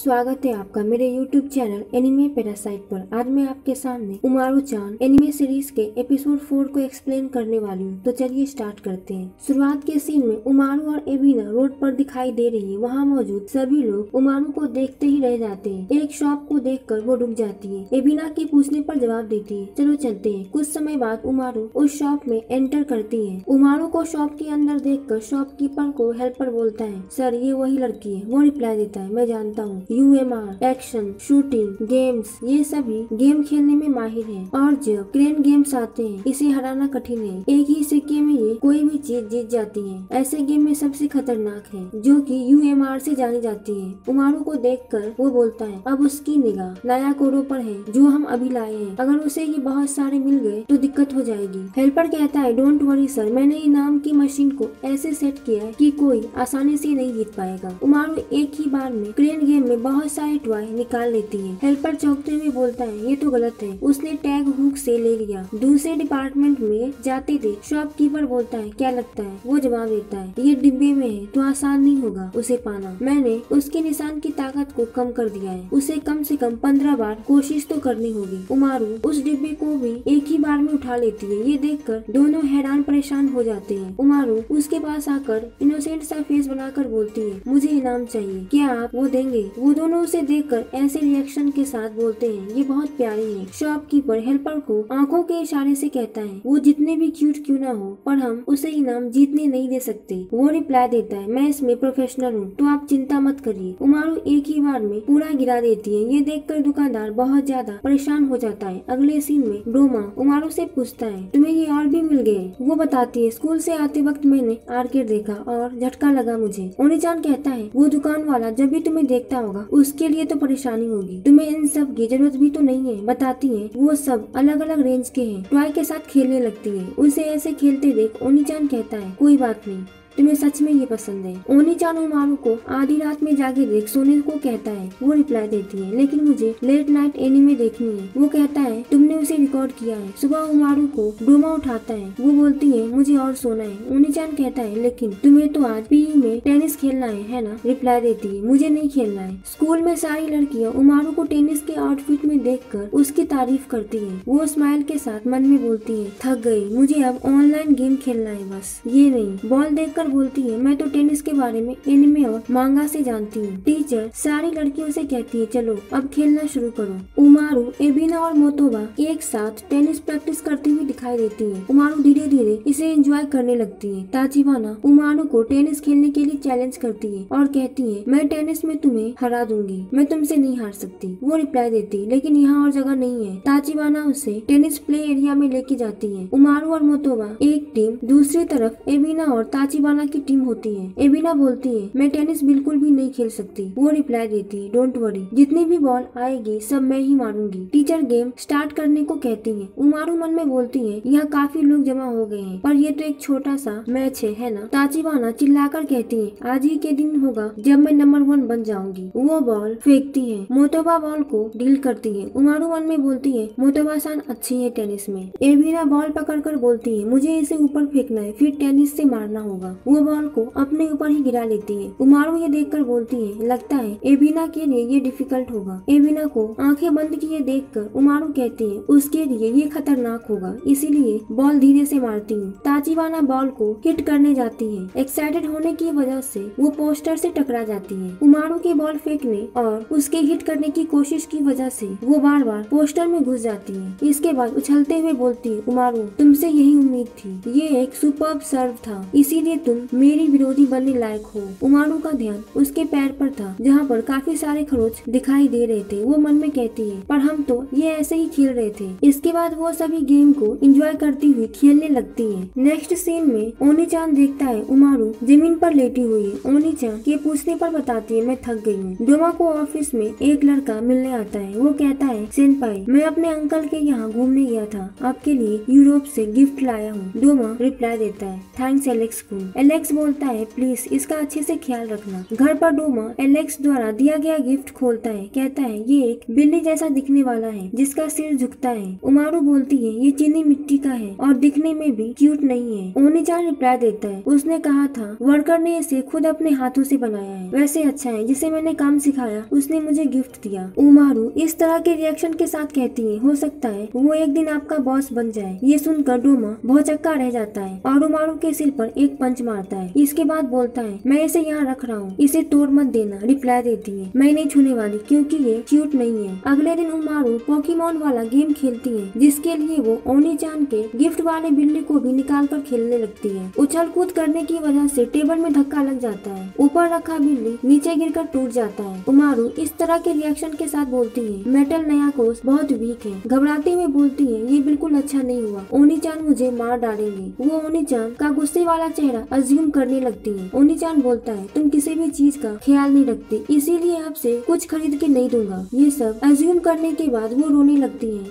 स्वागत है आपका मेरे YouTube चैनल एनिमे पैरासाइट पर। आज मैं आपके सामने उमारू-चान एनिमे सीरीज के एपिसोड 4 को एक्सप्लेन करने वाली हूँ। तो चलिए स्टार्ट करते हैं। शुरुआत के सीन में उमारू और एबिना रोड पर दिखाई दे रही है। वहाँ मौजूद सभी लोग उमारू को देखते ही रह जाते हैं। एक शॉप को देखकर वो रुक जाती है। एबिना के पूछने पर जवाब देती है, चलो चलते हैं। कुछ समय बाद उमारू उस शॉप में एंटर करती है। उमारू को शॉप के अंदर देखकर शॉपकीपर को हेल्पर बोलता है, सर ये वही लड़की है। वो रिप्लाई देता है, मैं जानता हूँ। UMR, एक्शन, शूटिंग, गेम्स, ये सभी गेम खेलने में माहिर है और जब क्रेन गेम्स आते हैं इसे हराना कठिन है। एक ही सिक्के में ये कोई भी चीज जीत जाती है। ऐसे गेम में सबसे खतरनाक है जो कि UMR से जानी जाती है। उमारू को देखकर वो बोलता है, अब उसकी निगाह नया कोरो पर है जो हम अभी लाए हैं। अगर उसे ये बहुत सारे मिल गए तो दिक्कत हो जाएगी। हेल्पर कहता है, डोंट वरी सर, मैंने इनाम की मशीन को ऐसे सेट किया है कि कोई आसानी से नहीं जीत पाएगा। उमारू एक ही बार में क्रेन गेम में बहुत सारे टॉय निकाल लेती है। हेल्पर चौंकते हुए बोलता है, ये तो गलत है, उसने टैग हुक से ले लिया। दूसरे डिपार्टमेंट में जाते थे शॉपकीपर बोलता है, क्या लगता है? वो जवाब देता है, ये डिब्बे में है तो आसान नहीं होगा उसे पाना। मैंने उसके निशान की ताकत को कम कर दिया है, उसे कम से कम 15 बार कोशिश तो करनी होगी। उमारू उस डिब्बे को भी एक ही बार में उठा लेती है। ये देखकर दोनों हैरान परेशान हो जाते हैं। उमारू उसके पास आकर इनोसेंट सा फेस बनाकर बोलती है, मुझे इनाम चाहिए, क्या आप वो देंगे? वो दोनों उसे देखकर ऐसे रिएक्शन के साथ बोलते हैं, ये बहुत प्यारी है। शॉपकीपर हेल्पर को आंखों के इशारे से कहता है, वो जितने भी क्यूट क्यों ना हो, पर हम उसे इनाम जीतने नहीं दे सकते। वो रिप्लाई देता है, मैं इसमें प्रोफेशनल हूँ तो आप चिंता मत करिए। उमारू एक ही बार में पूरा गिरा देती है। ये देखकर दुकानदार बहुत ज्यादा परेशान हो जाता है। अगले सीन में डोमा उमारू से पूछता है, तुम्हें ये और भी मिल गए? वो बताती है, स्कूल से आते वक्त मैंने आर्केड देखा और झटका लगा मुझे। ओनी-चान कहता है, वो दुकान वाला जब भी तुम्हें देखता होगा उसके लिए तो परेशानी होगी, तुम्हें इन सब की जरूरत भी तो नहीं है। बताती है, वो सब अलग अलग रेंज के हैं। टॉय के साथ खेलने लगती है। उसे ऐसे खेलते देख ओनी-चान कहता है, कोई बात नहीं, तुम्हें सच में ये पसंद है। ओनी-चान उमारू को आधी रात में जाके देख सोने को कहता है। वो रिप्लाई देती है, लेकिन मुझे लेट नाइट एनिमे देखनी है। वो कहता है, तुमने उसे रिकॉर्ड किया है। सुबह उमारू को डोमा उठाता है। वो बोलती है, मुझे और सोना है। ओनी-चान कहता है, लेकिन तुम्हें तो आज PE में टेनिस खेलना है ना? रिप्लाई देती है, मुझे नहीं खेलना है। स्कूल में सारी लड़कियां उमारू को टेनिस के आउटफिट में देखकर उसकी तारीफ करती है। वो स्माइल के साथ मन में बोलती है, थक गई, मुझे अब ऑनलाइन गेम खेलना है बस। ये नहीं, बॉल देखकर बोलती है, मैं तो टेनिस के बारे में एनिमे और मांगा से जानती हूँ। टीचर सारी लड़कियों से कहती है, चलो अब खेलना शुरू करो। उमारू, एबिना और मोतोबा एक साथ टेनिस प्रैक्टिस करती हुई दिखाई देती है। उमारू धीरे धीरे इसे एंजॉय करने लगती है। ताचिबाना उमारू को टेनिस खेलने के लिए चैलेंज करती है और कहती है, मैं टेनिस में तुम्हें हरा दूंगी, मैं तुमसे नहीं हार सकती। वो रिप्लाई देती है, लेकिन यहाँ और जगह नहीं है। ताचिबाना उसे टेनिस प्ले एरिया में लेके जाती है। उमारू और मोतोबा एक टीम, दूसरी तरफ एबिना और ताचिबाना की टीम होती है। एबिना बोलती है, मैं टेनिस बिल्कुल भी नहीं खेल सकती। वो रिप्लाई देती है, डोंट वरी, जितनी भी बॉल आएगी सब मैं ही मारूंगी। टीचर गेम स्टार्ट करने को कहती है। उमारू मन में बोलती है, यहाँ काफी लोग जमा हो गए हैं, पर ये तो एक छोटा सा मैच है ना? ताचिबाना चिल्लाकर कहती है, आज ही के दिन होगा जब मैं नंबर 1 बन जाऊंगी। वो बॉल फेंकती है। मोतोबा बॉल को डील करती है। उमारू मन में बोलती है, मोतोबा-सान अच्छी है टेनिस में। एबिना बॉल पकड़कर बोलती है, मुझे इसे ऊपर फेंकना है, फिर टेनिस से मारना होगा। वो बॉल को अपने ऊपर ही गिरा लेती है। उमारू ये देखकर बोलती है, लगता है एबिना के लिए ये डिफिकल्ट होगा। एबिना को आंखें बंद किए देखकर उमारू कहती है, उसके लिए ये खतरनाक होगा, इसीलिए बॉल धीरे से मारती हूँ। ताचिबाना बॉल को हिट करने जाती है। एक्साइटेड होने की वजह से वो पोस्टर से टकरा जाती है। उमारू के बॉल फेंकने और उसके हिट करने की कोशिश की वजह से वो बार बार पोस्टर में घुस जाती है। इसके बाद उछलते हुए बोलती है, उमारू तुमसे यही उम्मीद थी, ये एक सुपर्ब सर्व था, इसीलिए तुम मेरी विरोधी बनने लायक हो। उमारू का ध्यान उसके पैर पर था जहाँ पर काफी सारे खरोच दिखाई दे रहे थे। वो मन में कहती है, पर हम तो ये ऐसे ही खेल रहे थे। इसके बाद वो सभी गेम को एंजॉय करती हुई खेलने लगती है। नेक्स्ट सीन में ओनी-चान देखता है उमारू जमीन पर लेटी हुई है। ओनी-चान के पूछने पर बताती है, मैं थक गई हूँ। डोमा को ऑफिस में एक लड़का मिलने आता है। वो कहता है, सेनपाई, मैं अपने अंकल के यहाँ घूमने गया था, आपके लिए यूरोप से गिफ्ट लाया हूँ। डोमा रिप्लाई देता है, थैंक्स एलेक्स कून। एलेक्स बोलता है प्लीज इसका अच्छे से ख्याल रखना। घर पर डोमा एलेक्स द्वारा दिया गया गिफ्ट खोलता है, कहता है ये एक बिल्ली जैसा दिखने वाला है जिसका सिर झुकता है। उमारू बोलती है ये चीनी मिट्टी का है और दिखने में भी क्यूट नहीं है। ओनी-चान रिप्लाई देता है उसने कहा था वर्कर ने इसे खुद अपने हाथों से बनाया है, वैसे अच्छा है जिसे मैंने काम सिखाया उसने मुझे गिफ्ट दिया। उमारू इस तरह के रिएक्शन के साथ कहती है हो सकता है वो एक दिन आपका बॉस बन जाए। ये सुनकर डोमा भौचक्का रह जाता है और उमारू के सिर पर एक पंच मारता है। इसके बाद बोलता है मैं इसे यहाँ रख रहा हूँ, इसे तोड़ मत देना। रिप्लाई देती है मैं नहीं छूने वाली क्योंकि ये क्यूट नहीं है। अगले दिन उमारू पोकेमॉन वाला गेम खेलती है जिसके लिए वो ओनी-चान के गिफ्ट वाले बिल्ली को भी निकाल कर खेलने लगती है। उछल कूद करने की वजह से टेबल में धक्का लग जाता है, ऊपर रखा बिल्ली नीचे गिरकर टूट जाता है। उमारू इस तरह के रिएक्शन के साथ बोलती है मेटल नया कोर्स बहुत वीक है। घबराते हुए बोलती है ये बिल्कुल अच्छा नहीं हुआ, ओनी-चान मुझे मार डालेंगे। वो ओनी-चान का गुस्से वाला चेहरा अज्यूम करने लगती है। ओनी-चान बोलता है तुम किसी भी चीज का ख्याल नहीं रखती इसीलिए आपसे कुछ खरीद के नहीं दूंगा। ये सब अज्यूम करने के बाद वो रोने लगती है।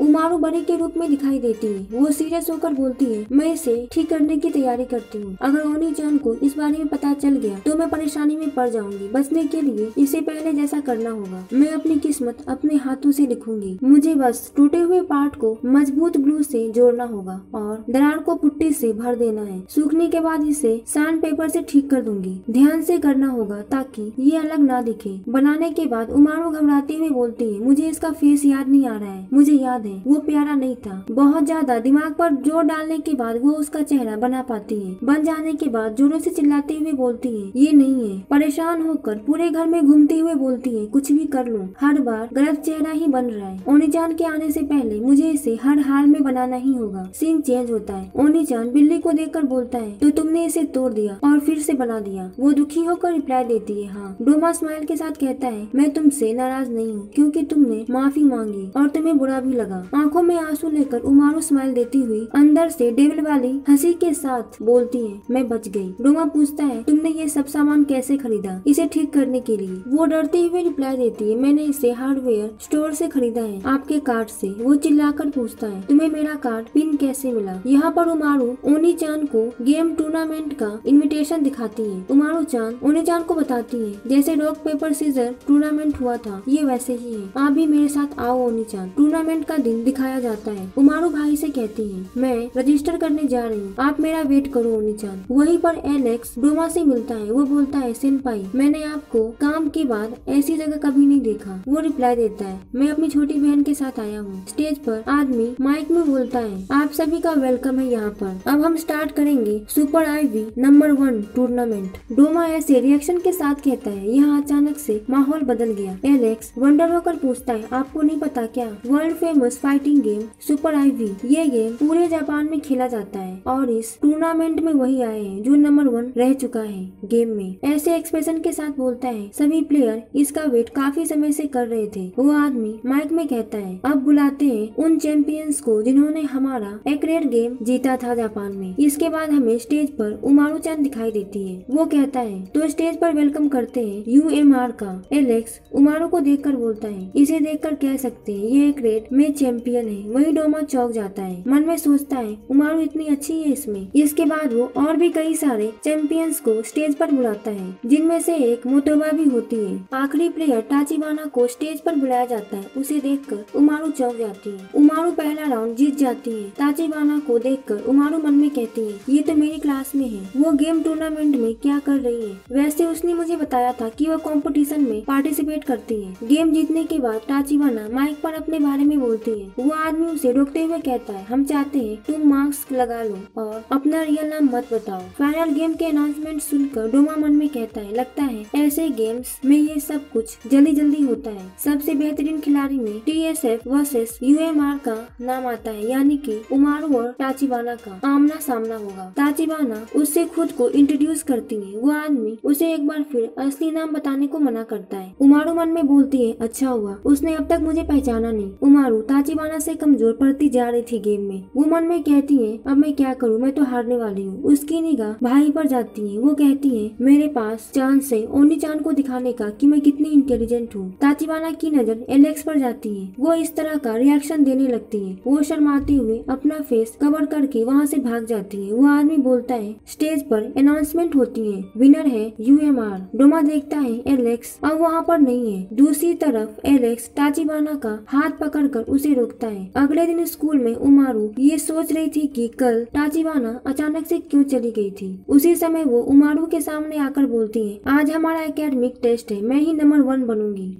उमारू बड़ी के रूप में दिखाई देती है। वो सीरियस होकर बोलती है मैं इसे ठीक करने की तैयारी करती हूँ। अगर ओनी-चान को इस बारे में पता चल गया तो मैं परेशानी में पड़ जाऊंगी। बचने के लिए इसे पहले जैसा करना होगा। मैं अपनी किस्मत अपने हाथों से लिखूंगी। मुझे बस टूटे हुए पार्ट को मजबूत ग्लू से जोड़ना होगा और दरार को पुट्टी से भर देना है। सूखने के बाद इसे सैंड पेपर से ठीक कर दूंगी। ध्यान से करना होगा ताकि ये अलग ना दिखे। बनाने के बाद उमारू घबराते हुए बोलती है मुझे इसका फेस याद नहीं आ रहा है। मुझे याद है वो प्यारा नहीं था। बहुत ज्यादा दिमाग पर जोर डालने के बाद वो उसका चेहरा बना पाती है। बन जाने के बाद जोरों से चिल्लाते हुए बोलती है ये नहीं है। परेशान होकर पूरे घर में घूमते हुए बोलती है कुछ भी कर लूं, हर बार गलत चेहरा ही बन रहा है। ओनी-चान के आने से पहले मुझे इसे हर हाल में बनाना ही होगा। सीन चेंज होता है। ओनी-चान बिल्ली को देखकर बोलता है तो तुमने इसे तोड़ दिया और फिर से बना दिया। वो दुखी होकर रिप्लाई देती है हाँ। डोमा स्माइल के साथ कहता है मैं तुमसे नाराज नहीं हूँ क्योंकि तुमने माफी मांगी और तुम्हें बुरा भी लगा। आंखों में आंसू लेकर उमारू स्माइल देती हुई अंदर से डेविल वाली हंसी के साथ बोलती है मैं बच गई। डोमा पूछता है तुमने ये सब सामान कैसे खरीदा इसे ठीक करने के लिए। वो डरते हुए रिप्लाई देती है मैंने इसे हार्डवेयर स्टोर से खरीदा है आपके कार्ड से। वो चिल्लाकर पूछता है तुम्हें मेरा कार्ड पिन कैसे मिला। यहाँ पर उमारू ओनी-चान को गेम टूर्नामेंट का इनविटेशन दिखाती है। उमारू-चान ओनी-चान को बताती है जैसे रॉक पेपर सीजर टूर्नामेंट हुआ था ये वैसे ही है, आप भी मेरे साथ आओ ओनी-चान। टूर्नामेंट का दिन दिखाया जाता है। उमारू भाई से कहती है मैं रजिस्टर करने जा रही हूँ, आप मेरा वेट करो ओनी-चान। वहीं पर एलेक्स डोमा से मिलता है। वो बोलता है सेनपाई मैंने आपको काम के बाद ऐसी जगह कभी नहीं देखा। वो रिप्लाई देता है मैं अपनी छोटी बहन के साथ आया हूँ। स्टेज पर आदमी माइक में बोलता है आप सभी का वेलकम है यहाँ पर। अब हम स्टार्ट करेंगे सुपर आईवी नंबर 1 टूर्नामेंट। डोमा ऐसे रिएक्शन के साथ कहता है यहाँ अचानक से माहौल बदल गया। एलेक्स वंडर होकर पूछता है आपको नहीं पता क्या world famous fighting game super IV, ये गेम पूरे जापान में खेला जाता है और इस टूर्नामेंट में वही आए हैं जो नंबर 1 रह चुका है गेम में। ऐसे एक्सप्रेशन के साथ बोलता है सभी प्लेयर इसका वेट काफी समय से कर रहे थे। वो आदमी माइक में कहता है अब बुलाते हैं उन चैंपियंस को जिन्होंने हमारा एक्रेड गेम जीता था जापान में। इसके बाद हमें स्टेज पर उमारू-चान दिखाई देती है। वो कहता है तो स्टेज पर वेलकम करते हैं UMR का। एलेक्स उमारू को देखकर बोलता है इसे देखकर कह सकते हैं ये एक्रेड में चैंपियन है। वही डोमा चौंक जाता है, मन में सोचता है उमारू इतनी अच्छी है इसमें। इसके बाद वो और भी कई सारे चैंपियंस को स्टेज पर बुलाता है जिनमें से एक मोटोबा भी होती है। आखिरी प्लेयर टाचिबाना को स्टेज पर बुलाया जाता है। उसे देखकर उमारू चौंक जाती है। उमारू पहला राउंड जीत जाती है। टाचिबाना को देखकर उमारू मन में कहती है ये तो मेरी क्लास में है, वो गेम टूर्नामेंट में क्या कर रही है। वैसे उसने मुझे बताया था कि वो कंपटीशन में पार्टिसिपेट करती है। गेम जीतने के बाद टाचिबाना माइक पर अपने बारे में बोलती है। वो आदमी उसे रोकते हुए कहता है हम चाहते हैं तुम मास्क लगा लो और अपना रियल नाम मत बताओ। फाइनल गेम के अनाउंसमेंट सुनकर डोमा मन में कहता है लगता है ऐसे गेम्स में ये सब कुछ जल्दी जल्दी होता है। सबसे बेहतरीन खिलाड़ी में TSF वर्सेस UMR का नाम आता है, यानी कि उमारू और टाचिबाना का आमना सामना होगा। टाचिबाना उससे खुद को इंट्रोड्यूस करती है। वो आदमी उसे एक बार फिर असली नाम बताने को मना करता है। उमारू मन में बोलती है अच्छा हुआ उसने अब तक मुझे पहचाना नहीं। उमारू टाचिबाना से कमजोर पड़ती जा रही थी गेम में। वो मन में कहती है अब मैं क्या करूँ, मैं तो हारने वाली हूँ। उसकी निगाह भाई पर जाती है। वो कहती है मेरे पास चांस है ओनी-चान को दिखाने का कि मैं कितनी इंटेलिजेंट हूँ। टाचिबाना की नजर एलेक्स पर जाती है। वो इस तरह का रिएक्शन देने लगती है। वो शर्माते हुए अपना फेस कवर करके वहाँ से भाग जाती है। वो आदमी बोलता है। स्टेज पर अनाउंसमेंट होती है, विनर है यूएमआर। डोमा देखता है एलेक्स अब वहाँ पर नहीं है। दूसरी तरफ एलेक्स ताचिबाना का हाथ पकड़कर उसे रोकता है। अगले दिन स्कूल में उमारू ये सोच रही थी कि कल ताचिबाना अचानक से क्यों चली गई थी। उसी समय वो उमारू के सामने आकर बोलती है, आज हमारा एकेडमिक टेस्ट है, मैं ही नंबर 1 बनूंगी।